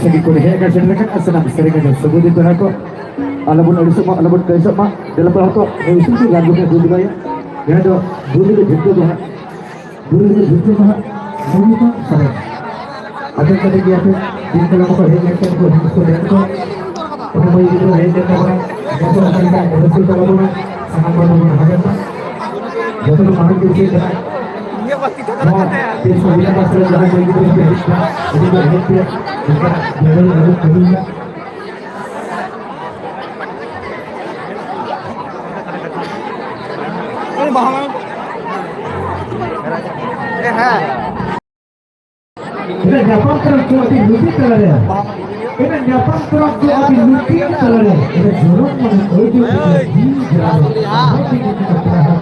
Segi ko diha ka sila kan asanam sering kan sebut itu aku alabun ada semua alabun kaisa mak dalam berapa itu sih lagu nya dulu ya ya do dulu itu bah dulu itu bah dulu itu sama ada kata dia tu di kalau kau hanya kan kau itu dia tu kau mau itu hanya kan kau akan kan betul kalau sangat mana ada tak jatuh mahal itu dah ये वक्त इधर करते हैं तीन सौ बीस पास चला जाने के लिए jadi banyak dia juga jalan lalu kedua ini bahang है ini dapat terus di musik terlalu ini dapat terus di musik terlalu ini jorok menuju di jalan tapi kita berharap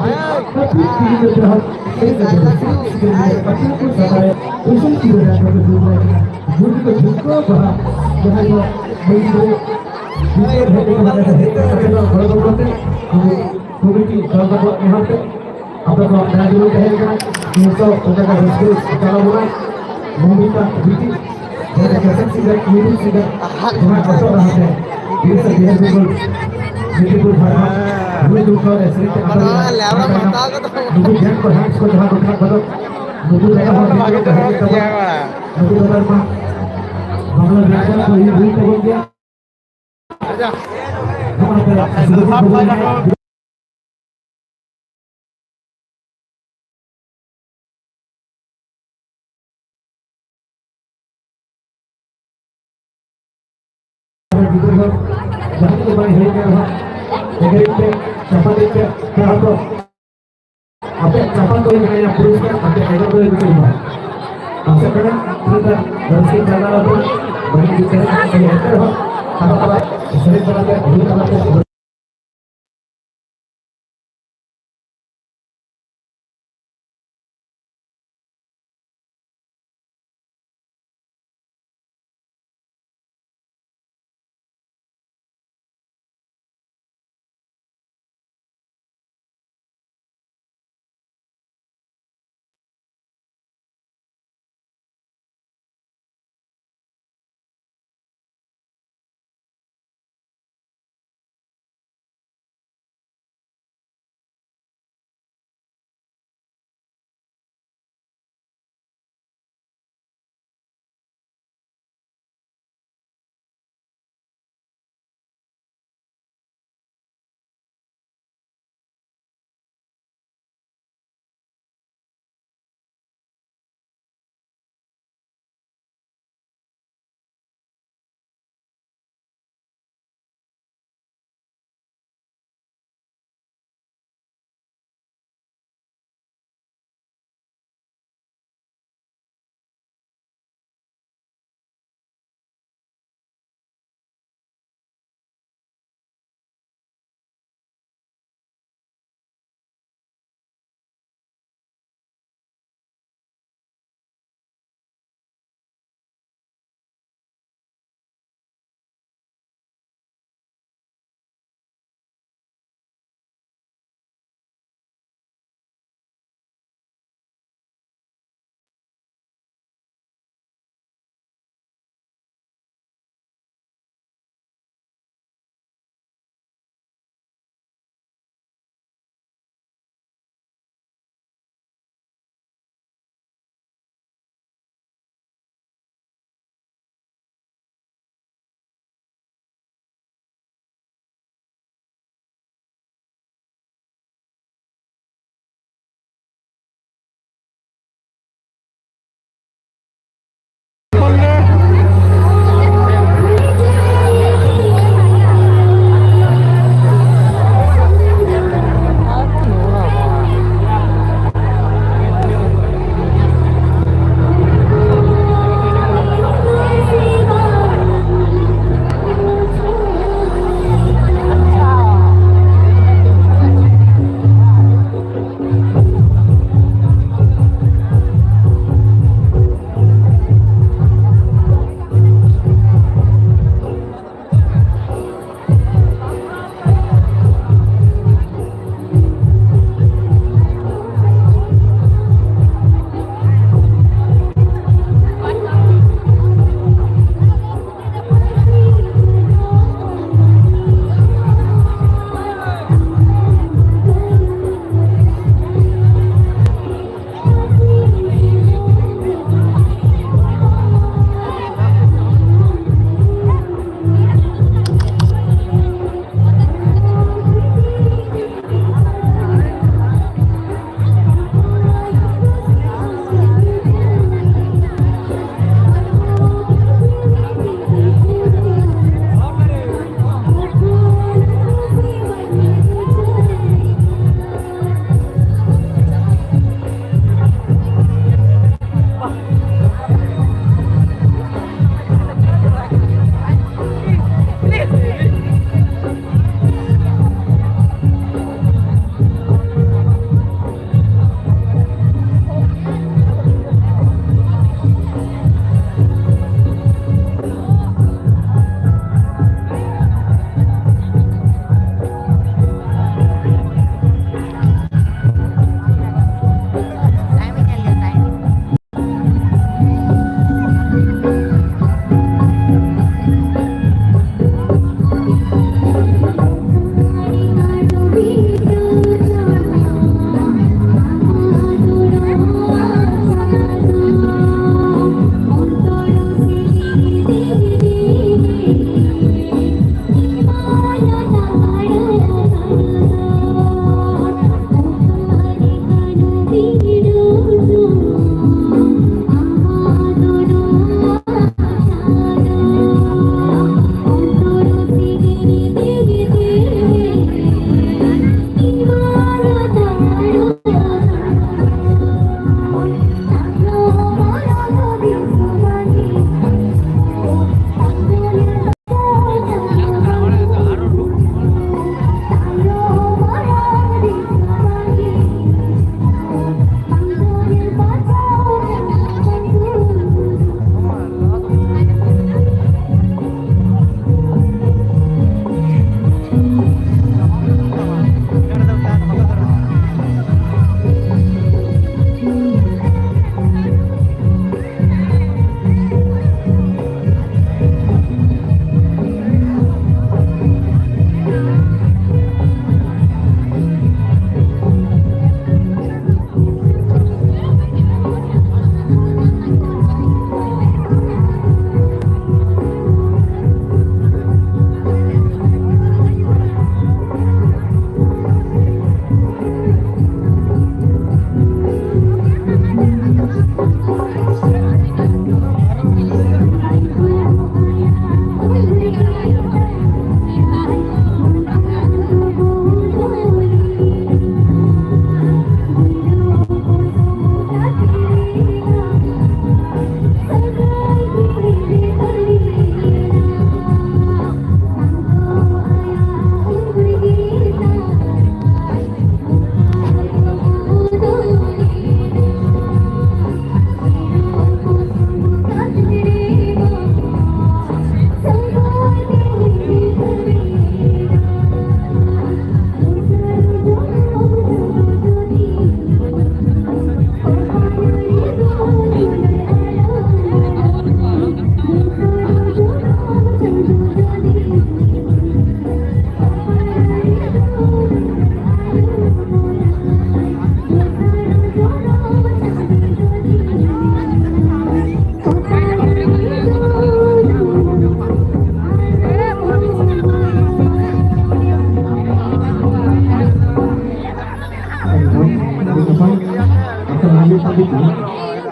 ini pasti pun sampai usung tidak ada berdua juga juga bah bahaya begitu community kalau buat ni hal tu apa kalau dah dulu kehadiran musuh untuk harus kalau buat meminta bukti dan kerja sudah ini sudah cuma masuk dah ada bisa dia betul beautiful farm Dulu juga sering Ano, labra mata ko to. Dulu jangan kau harus kau jangan kau kau Dulu saya Ano mau ba video ito? dah hari Iya kamu. wala. Dulu dah mah. Bangla biasa kau ini video kau dia. Aja. Nama ada. Jangan lupa hari kamu. Negeri siapa dia? Siapa? Apa siapa kau yang kaya purusan? Apa kaya kau yang terima? Masa kan kita dari jalan itu banyak bicara kaya itu apa sering berada di tempat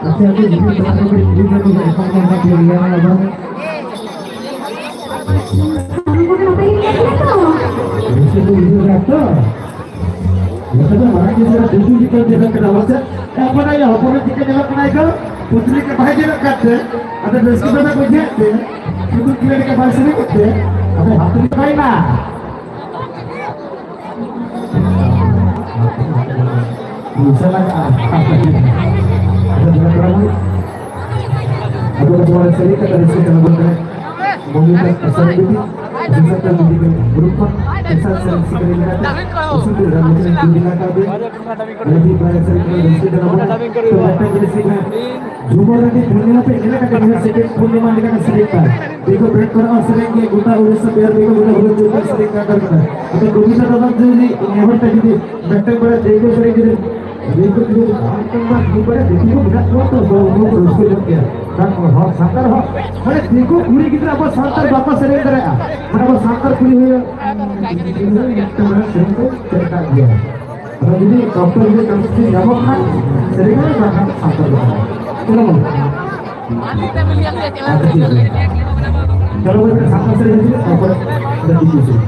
Hati-hati ini terlalu juga tidak dipakai pilihan abang. Kamu kenapa ini kau? Itu kata. Ya kan orang yang sudah dulu kita jalan ke dewasa. Apa naya? Apa nak kita jalan ke naik? Putri ke bahaya jalan kata. Ada rezeki mana kerja? Itu kita ke bahasa ni kata. Ada hati ni kain lah. Bisa lah. Ada berapa orang? Ada berapa seri kata rezeki dalam benda. Meminta asal ini. Bisa menjadi berupa asal seleksi kerjaan. Usul dalam mesin dunia kami. Lebih banyak sering rezeki dalam benda. Terdapat jenis ini. Jumlah lagi punya apa? Ini kan dengan sedikit punya dengan sedikit. Jika berkorban seringnya kita urus sebiar kita boleh berjuang sedikit kerana. Atau bisa dapat jadi ini harta jadi. Mereka berada sering jadi. Berikut itu tempat ibadah di sini berat foto baru terus ke dan hak santar hak mana देखो पूरी कितना apa santar bapak sering करया mana apa santar पूरी हुई itu mana sering तो cerita dia kalau jadi dokter itu kamu sih jawab kan sering kan santar kenapa kalau kita santar sering itu apa udah diusul